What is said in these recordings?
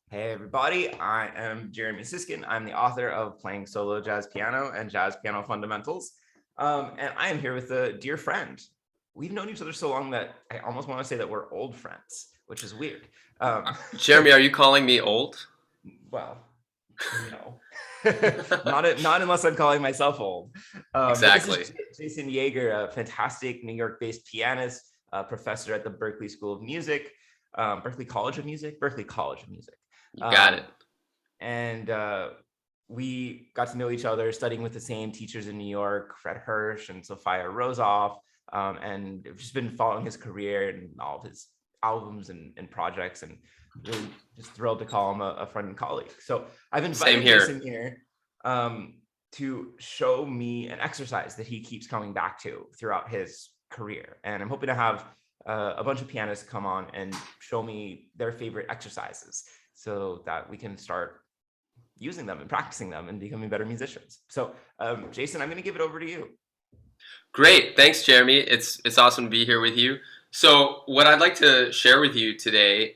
Hey everybody, I am Jeremy Siskin. I'm the author of Playing Solo Jazz Piano and Jazz Piano Fundamentals. And I am here with a dear friend. We've known each other so long that I almost want to say that we're old friends, which is weird. Jeremy, are you calling me old? Well, no, not unless I'm calling myself old. But this is Exactly. Jason Yeager, a fantastic New York-based pianist, professor at the Berklee School of Music, Berklee College of Music, Berklee College of Music. You got it. Um, and we got to know each other studying with the same teachers in New York, Fred Hirsch and Sophia Rosoff, and I've just been following his career and all of his albums and projects, and really just thrilled to call him a friend and colleague. So I've Same invited here. Jason here to show me an exercise that he keeps coming back to throughout his career, and I'm hoping to have a bunch of pianists come on and show me their favorite exercises so that we can start using them and practicing them and becoming better musicians. So, Jason, I'm going to give it over to you. Great. Thanks, Jeremy. It's awesome to be here with you. So what I'd like to share with you today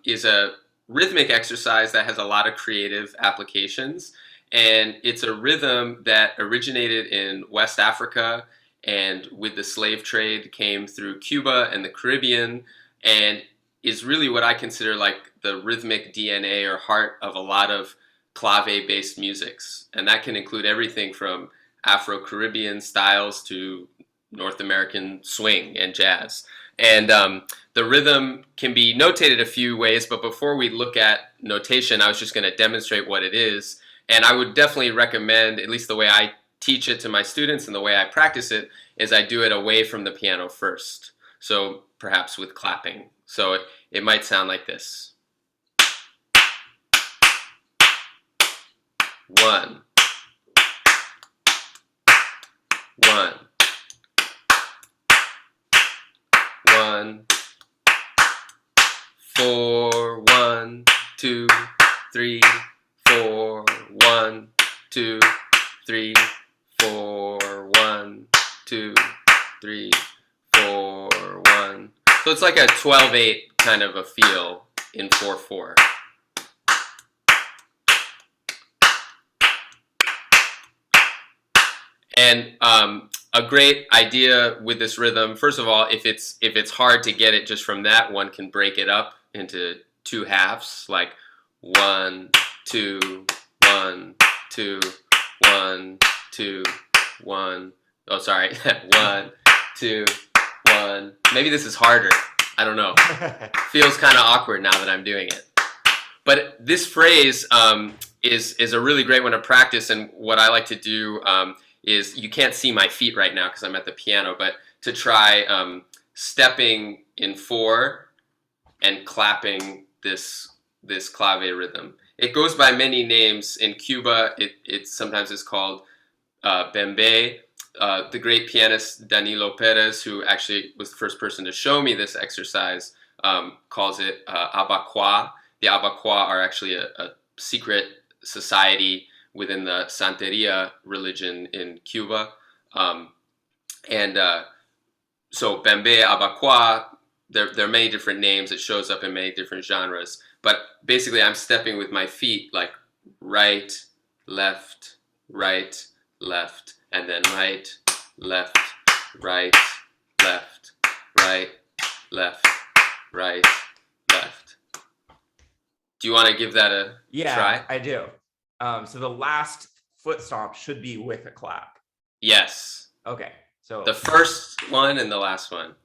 is a rhythmic exercise that has a lot of creative applications. And it's a rhythm that originated in West Africa and with the slave trade came through Cuba and the Caribbean and is really what I consider like the rhythmic DNA or heart of a lot of clave-based musics. And that can include everything from Afro-Caribbean styles to North American swing and jazz. And the rhythm can be notated a few ways, but before we look at notation, I was just going to demonstrate what it is. And I would definitely recommend, at least the way I teach it to my students and the way I practice it, is I do it away from the piano first. So perhaps with clapping. So it might sound like this. 1, 1, 1, 4, 1, 2, 3, 4, 1, 2, 3, 4, 1, 2, 3, 4, 1. So it's like a 12/8 kind of a feel in 4/4. And a great idea with this rhythm, first of all, if it's hard to get it just from that, one can break it up into two halves, like 1, 2, 1, 2, 1, 2, 1. Oh, sorry, 1, 2, 1. Maybe this is harder. I don't know. Feels kind of awkward now that I'm doing it. But this phrase is a really great one to practice, and what I like to do is, you can't see my feet right now because I'm at the piano, but to try stepping in 4 and clapping this clave rhythm. It goes by many names. In Cuba, it sometimes is called Bembe. The great pianist Danilo Perez, who actually was the first person to show me this exercise, calls it abacua. The abacua are actually a secret society within the Santeria religion in Cuba. So Bembe, abacua, there are many different names. It shows up in many different genres. But basically, I'm stepping with my feet like right, left, and then right, left, right, left, right, left, right, left. Do you want to give that a Yeah, try? I do. So the last foot stomp should be with a clap. Yes. Okay, The so first one and the last one.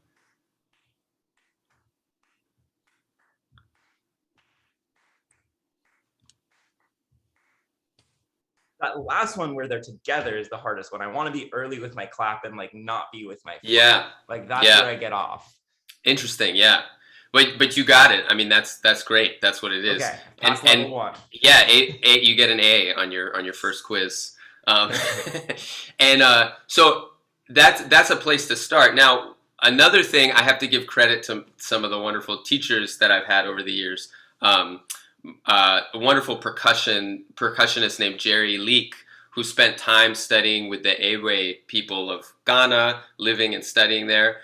that last one where they're together is the hardest one. I want to be early with my clap and like not be with my foot. Yeah. Like that's where Yeah. I get off. Interesting. Yeah. But you got it. I mean, that's great. That's what it is. Okay, And past level and one. yeah, eight, you get an A on your first quiz. Um, and so that's a place to start. Now, another thing, I have to give credit to some of the wonderful teachers that I've had over the years. A wonderful percussionist named Jerry Leek, who spent time studying with the Ewe people of Ghana, living and studying there.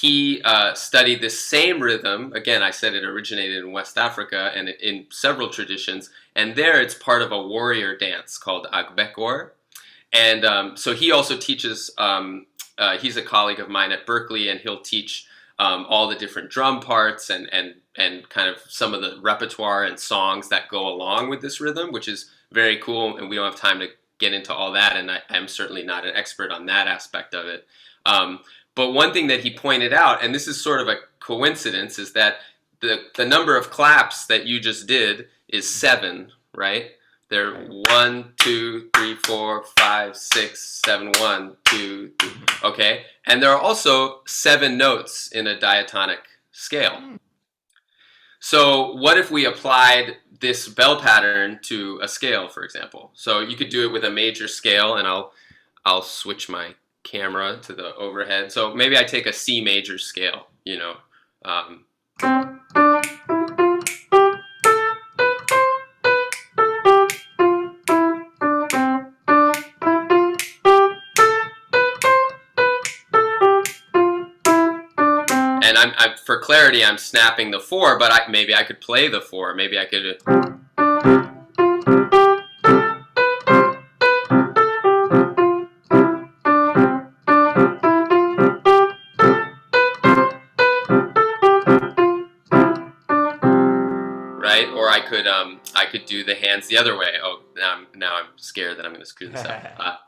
he studied this same rhythm. Again, I said it originated in West Africa and in several traditions. And there it's part of a warrior dance called Agbekor. And so he also teaches, he's a colleague of mine at Berklee, and he'll teach all the different drum parts and kind of some of the repertoire and songs that go along with this rhythm, which is very cool. And we don't have time to get into all that, and I'm certainly not an expert on that aspect of it. But one thing that he pointed out, and this is sort of a coincidence, is that the number of claps that you just did is 7, right? They're 1, 2, 3, 4, 5, 6, 7, 1, 2, 3, okay? And there are also 7 notes in a diatonic scale. So what if we applied this bell pattern to a scale, for example? So you could do it with a major scale, and I'll switch my camera to the overhead. So maybe I take a C major scale, you know. And for clarity, I'm snapping the 4, but maybe I could play the 4. Maybe I could. Right? Or I could do the hands the other way. Oh, now I'm scared that I'm going to screw this up.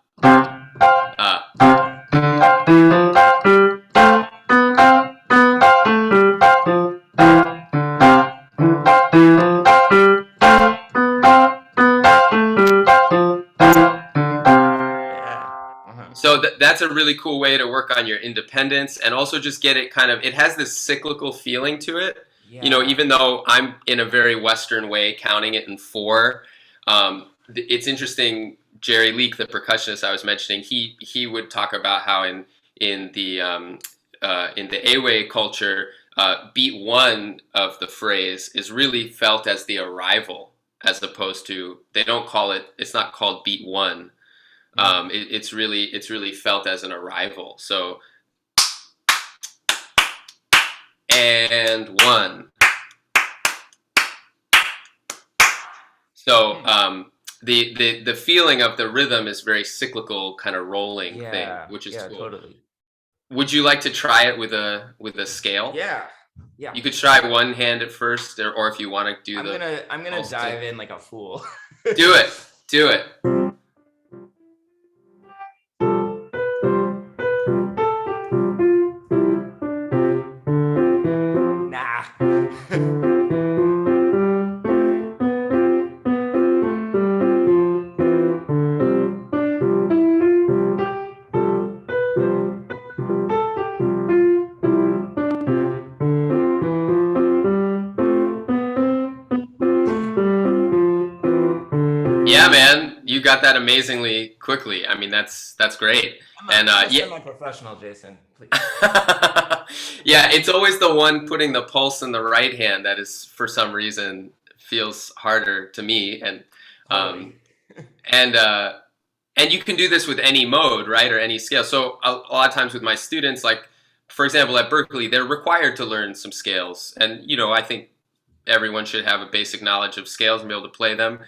So that's a really cool way to work on your independence, and also just get it kind of, it has this cyclical feeling to it. Yeah. You know, even though I'm in a very Western way counting it in 4, it's interesting. Jerry Leek, the percussionist I was mentioning, he would talk about how in the Ewe culture, beat 1 of the phrase is really felt as the arrival, as opposed to, they don't call it, it's not called beat 1. It's really felt as an arrival. So, and 1. So the feeling of the rhythm is very cyclical, kind of rolling thing, which is cool. Totally. Would you like to try it with a scale? Yeah. You could try one hand at first, or if you want to do I'm gonna dive in like a fool. Do it. Yeah, man, you got that amazingly quickly. I mean, that's great. I'm semi-professional, Jason. Please. Yeah, it's always the one putting the pulse in the right hand that is, for some reason, feels harder to me. And and you can do this with any mode, right, or any scale. So a lot of times with my students, like for example at Berklee, they're required to learn some scales, and you know, I think everyone should have a basic knowledge of scales and be able to play them.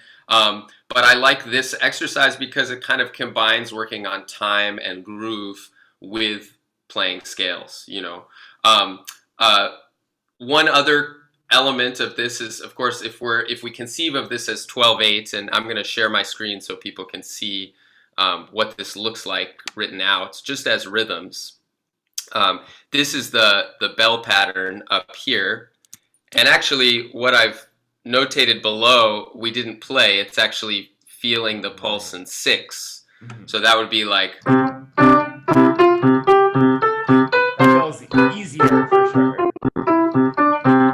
But I like this exercise because it kind of combines working on time and groove with playing scales, you know. One other element of this is, of course, if we conceive of this as 12/8, and I'm going to share my screen so people can see what this looks like written out, just as rhythms. This is the bell pattern up here, and actually what I've notated below, we didn't play. It's actually feeling the pulse in 6. So that would be like. That feels easier for sure.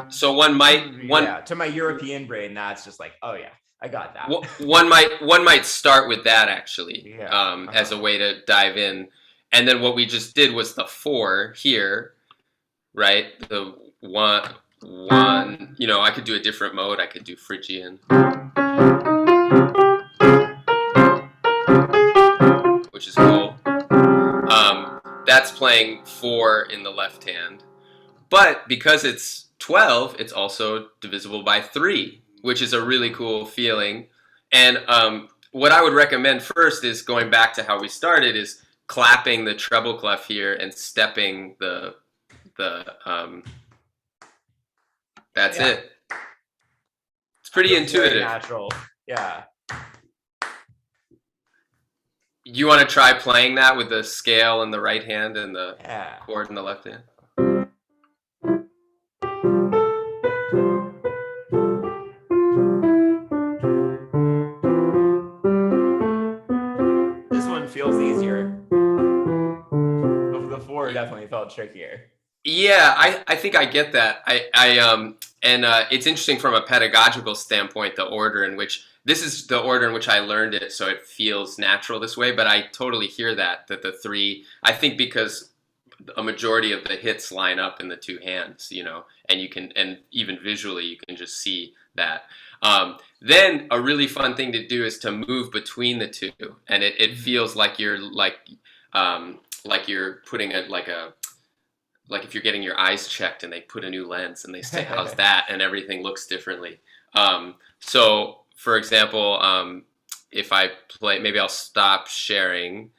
So one might to my European brain, that's just like, oh yeah, I got that. One might start with that actually, as a way to dive in, and then what we just did was the 4 here, right? The 1. You know, I could do a different mode. I could do Phrygian, which is cool. that's playing 4 in the left hand. But because it's 12, it's also divisible by 3, which is a really cool feeling. And what I would recommend first is going back to how we started, is clapping the treble clef here and stepping the that's it. It's pretty intuitive. Very natural. Yeah. You want to try playing that with the scale in the right hand and the chord in the left hand? This one feels easier. The 4 definitely felt trickier. Yeah, I think I get that. It's interesting from a pedagogical standpoint, the order in which this is the order in which I learned it, so it feels natural this way. But I totally hear that the 3. I think because a majority of the hits line up in the 2 hands, you know, and you can, and even visually you can just see that. Then a really fun thing to do is to move between the 2, and it feels like you're like you're putting it like if you're getting your eyes checked and they put a new lens and they say, how's that? And everything looks differently. So for example, if I play, maybe I'll stop sharing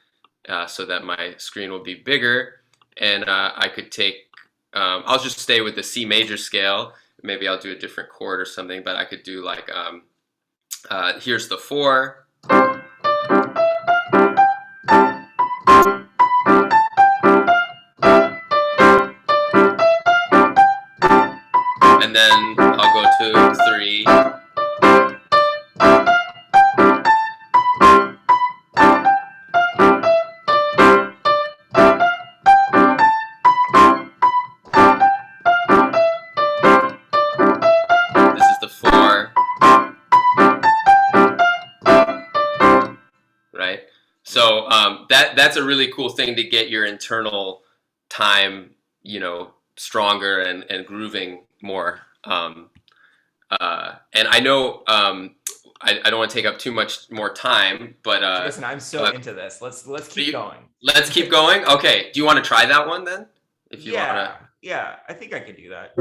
so that my screen will be bigger, and I could take, I'll just stay with the C major scale. Maybe I'll do a different chord or something, but I could do like, here's the 4. And then I'll go to 3. This is the 4. Right? So that's a really cool thing to get your internal time, you know, stronger and grooving more. And I know I don't want to take up too much more time, but listen, I'm so into this. Let's keep going. Let's keep going. Okay. Do you want to try that one then? If you want to. Yeah, I think I could do that.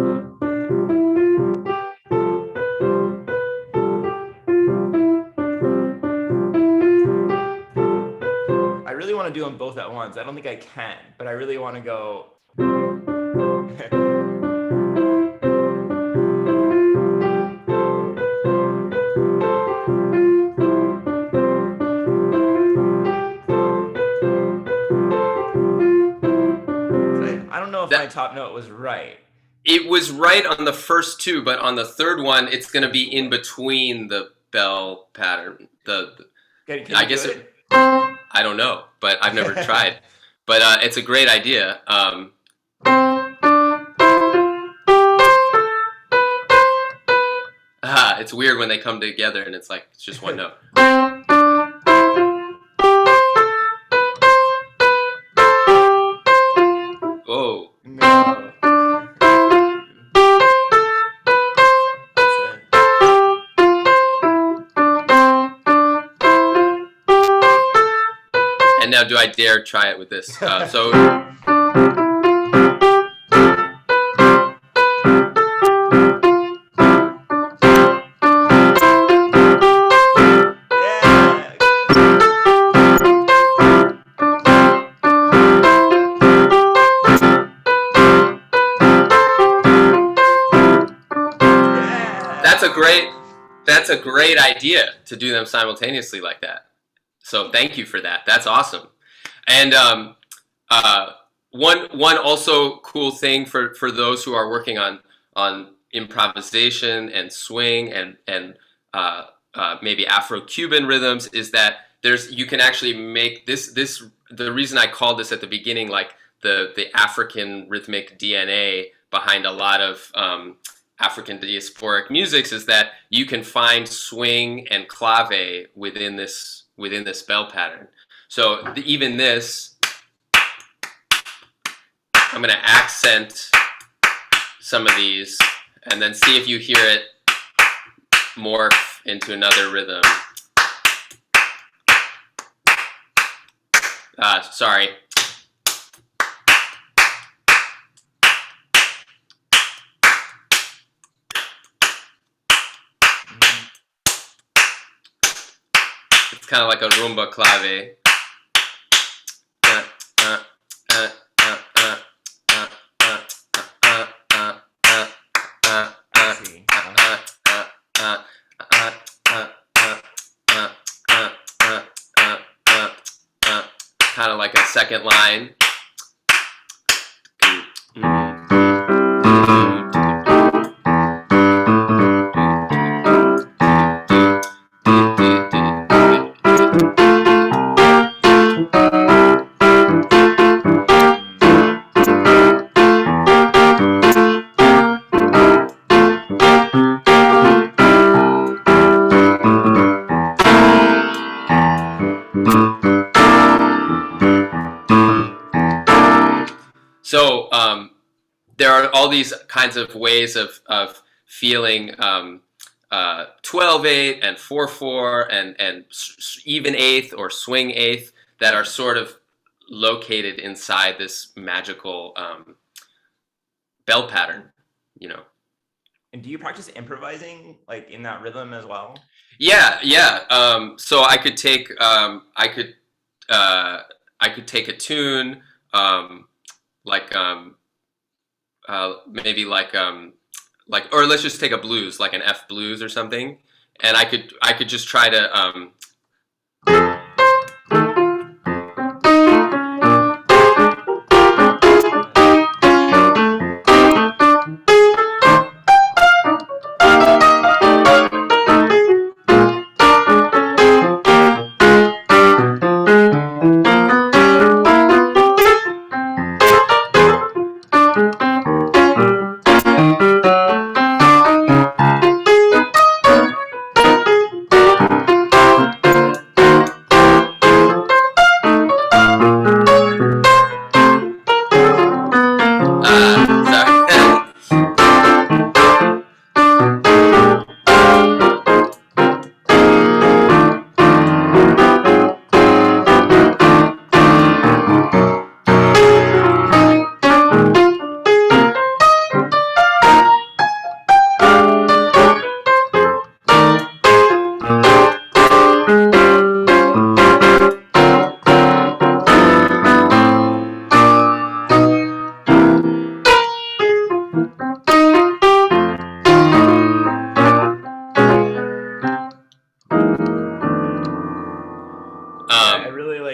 I really want to do them both at once. I don't think I can, but I really want to go. I don't know if my top note was right. It was right on the first 2, but on the third one, it's going to be in between the bell pattern. I guess I don't know, but I've never tried. But it's a great idea. It's weird when they come together and it's like it's just one note. Whoa. No. And now do I dare try it with this? So that's a great idea to do them simultaneously like that. So thank you for that. That's awesome. And one also cool thing for those who are working on improvisation and swing and maybe Afro-Cuban rhythms is that you can actually make this the reason I called this at the beginning like the African rhythmic DNA behind a lot of African diasporic musics is that you can find swing and clave within this bell pattern. So even this, I'm going to accent some of these and then see if you hear it morph into another rhythm. Sorry. It's kind of like a rumba clave. Kind of like a second line. So there are all these kinds of ways of feeling 12/8 and 4/4 and even eighth or swing eighth that are sort of located inside this magical bell pattern, you know. And do you practice improvising like in that rhythm as well? Yeah. So I could take take a tune. Maybe or let's just take a blues, like an F blues or something, and I could just try to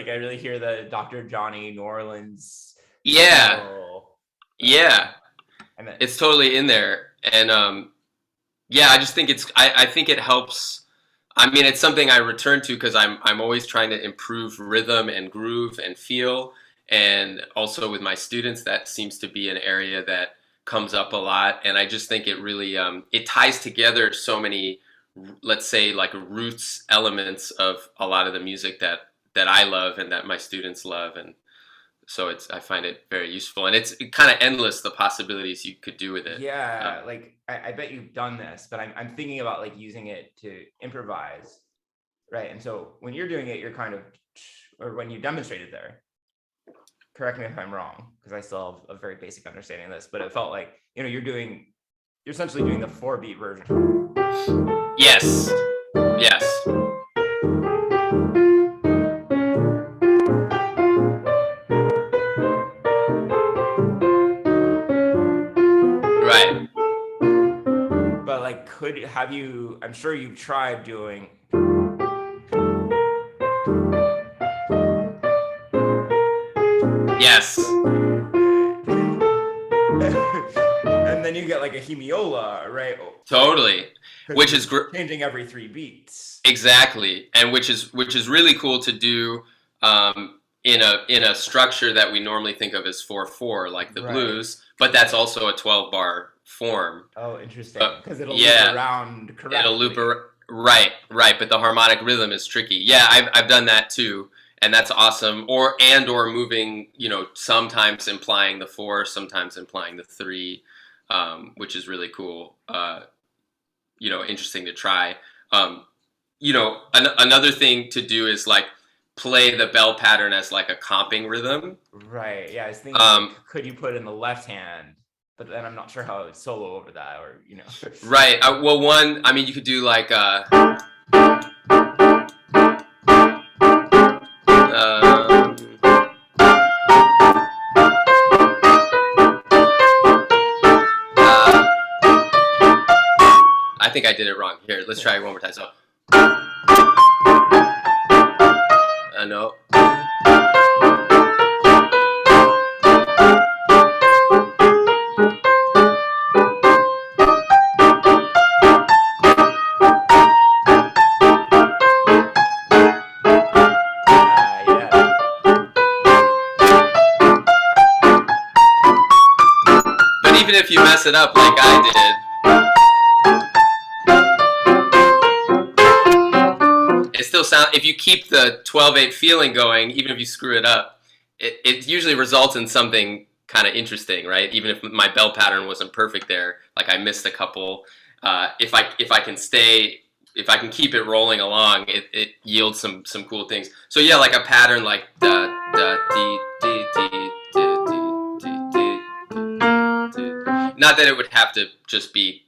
I really hear the Dr. Johnny New Orleans. Yeah. Yeah. And it's totally in there. And yeah, I just think I think it helps. I mean, it's something I return to because I'm always trying to improve rhythm and groove and feel. And also with my students, that seems to be an area that comes up a lot. And I just think it really it ties together so many, let's say, like roots elements of a lot of the music that I love and that my students love. And so I find it very useful, and it's kind of endless, the possibilities you could do with it. Yeah, like I bet you've done this, but I'm thinking about like using it to improvise, right? And so when you're doing it, you're kind of, or when you demonstrated there, correct me if I'm wrong, because I still have a very basic understanding of this, but it felt like, you know, you're essentially doing the 4-beat version. Yes. Right. But like, I'm sure you've tried doing. Yes. And then you get like a hemiola, right? Totally. Which is changing every 3 beats. Exactly. And which is really cool to do in a structure that we normally think of as 4/4, like the blues, but that's also a 12-bar form. Oh, interesting. Because it'll loop around correctly. It'll loop right, but the harmonic rhythm is tricky. Yeah, I've done that too, and that's awesome. Or moving, you know, sometimes implying the 4, sometimes implying the 3, which is really cool. You know, interesting to try. You know, another thing to do is like play the bell pattern as like a comping rhythm. Right. Yeah, I was thinking, could you put it in the left hand? But then I'm not sure how it's solo over that, or, you know. Right. Well, you could do like I think I did it wrong. Here, let's try it one more time. So, no. But even if you mess it up like I did, it still sounds, if you keep the 12/8 feeling going, even if you screw it up, it usually results in something kind of interesting, right? Even if my bell pattern wasn't perfect there, like I missed a couple, if I can keep it rolling along, it yields some cool things. So yeah, like a pattern like da da dee dee dee dee dee dee. Not that it would have to just be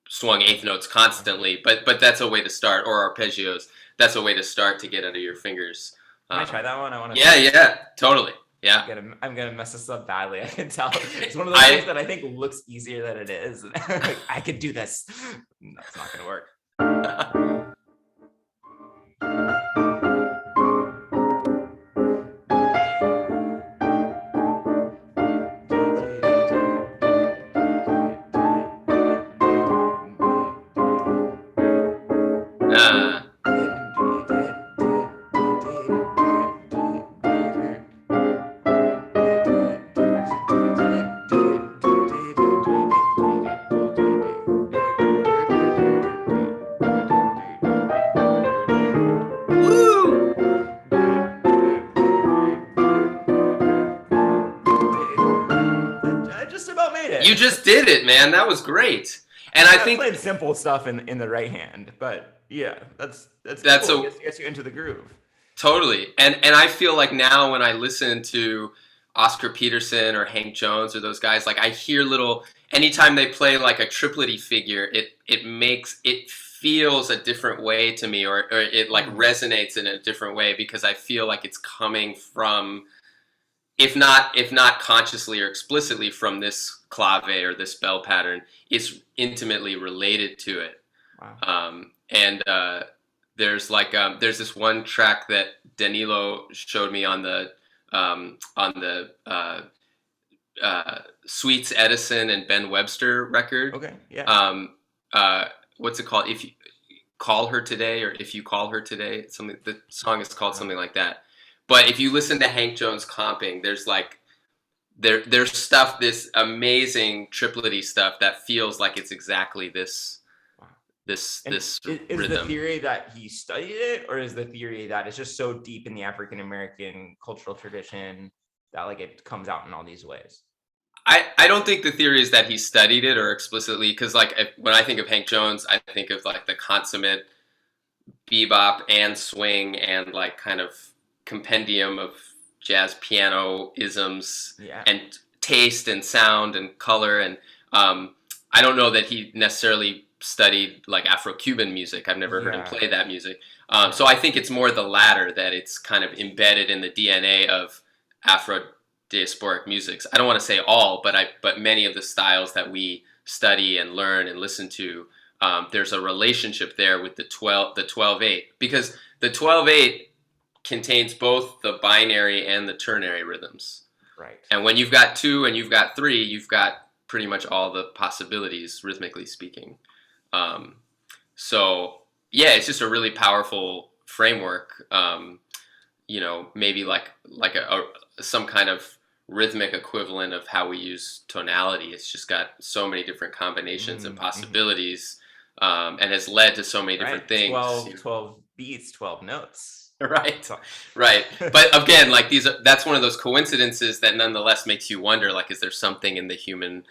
swung eighth notes constantly, but that's a way to start, or arpeggios. That's a way to start to get under your fingers. Can I try that one? I want to. Yeah, totally. Yeah. I'm gonna mess this up badly. I can tell. It's one of those things that I think looks easier than it is. Like, I could do this. That's not gonna work. You just did it, man. That was great. And I think played simple stuff in the right hand, but yeah, that's cool. It gets you into the groove. Totally. And I feel like now when I listen to Oscar Peterson or Hank Jones or those guys, like I hear anytime they play like a triplety figure, it feels a different way to me, or it like resonates in a different way, because I feel like it's coming from, if not consciously or explicitly, from this clave or this bell pattern, it's intimately related to it. Wow. There's this one track that Danilo showed me on the Sweets Edison and Ben Webster record. Okay. Yeah. What's it called? If you call her today, or if you call her today, something. The song is called something like that. But if you listen to Hank Jones comping, there's like there's stuff, this amazing triplety stuff that feels like it's exactly this rhythm. Is the theory that he studied it, or is the theory that it's just so deep in the African American cultural tradition that like it comes out in all these ways? I don't think the theory is that he studied it or explicitly, because like when I think of Hank Jones, I think of like the consummate bebop and swing and like kind of compendium of jazz piano isms, and taste and sound and color. And I don't know that he necessarily studied like Afro-Cuban music. I've never heard him play that music. So I think it's more the latter, that it's kind of embedded in the DNA of Afro-diasporic musics. I don't want to say all, but many of the styles that we study and learn and listen to, there's a relationship there with the 12/8, because the 12/8 contains both the binary and the ternary rhythms. Right. And when you've got 2 and you've got 3, you've got pretty much all the possibilities, rhythmically speaking. So yeah, it's just a really powerful framework. Maybe like some kind of rhythmic equivalent of how we use tonality. It's just got so many different combinations and possibilities, and has led to so many different things. 12 beats, 12 notes. Right. But again, like that's one of those coincidences that nonetheless makes you wonder, like, is there something in the human,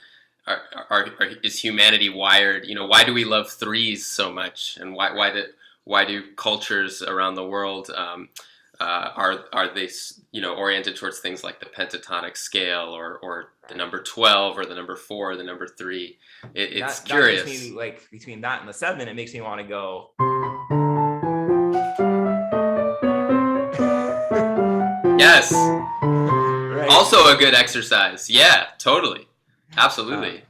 is humanity wired? Why do we love threes so much? And why do cultures around the world, are they, oriented towards things like the pentatonic scale, or the number 12, or the number 4, or the number 3? It's curious. That makes me, like, between that and the 7, it makes me want to go. Yes. Right. Also a good exercise. Yeah, totally. Absolutely.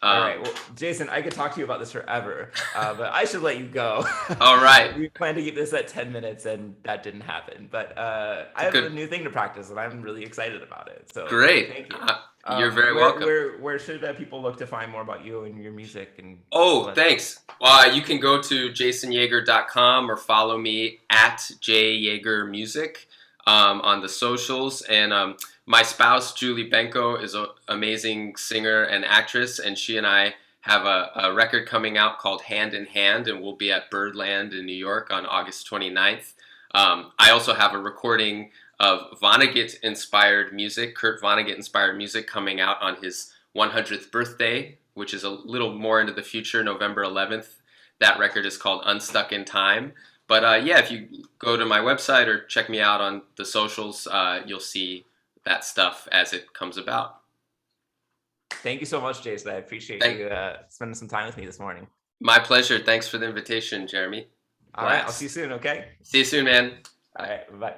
All right. Well, Jason, I could talk to you about this forever, but I should let you go. All right. We planned to keep this at 10 minutes and that didn't happen, but I have a new thing to practice and I'm really excited about it. So great. Thank you. You're very welcome. Where should people look to find more about you and your music? And thanks. You can go to jasonyeager.com or follow me at jyeagermusic on the socials. And my spouse, Julie Benko, is an amazing singer and actress, and she and I have a record coming out called Hand in Hand, and we'll be at Birdland in New York on August 29th. I also have a recording of Vonnegut-inspired music, Kurt Vonnegut-inspired music, coming out on his 100th birthday, which is a little more into the future, November 11th. That record is called Unstuck in Time. But yeah, if you go to my website or check me out on the socials, you'll see that stuff as it comes about. Thank you so much, Jason. I appreciate you spending some time with me this morning. My pleasure. Thanks for the invitation, Jeremy. All right. I'll see you soon, okay? See you soon, man. All right. Bye.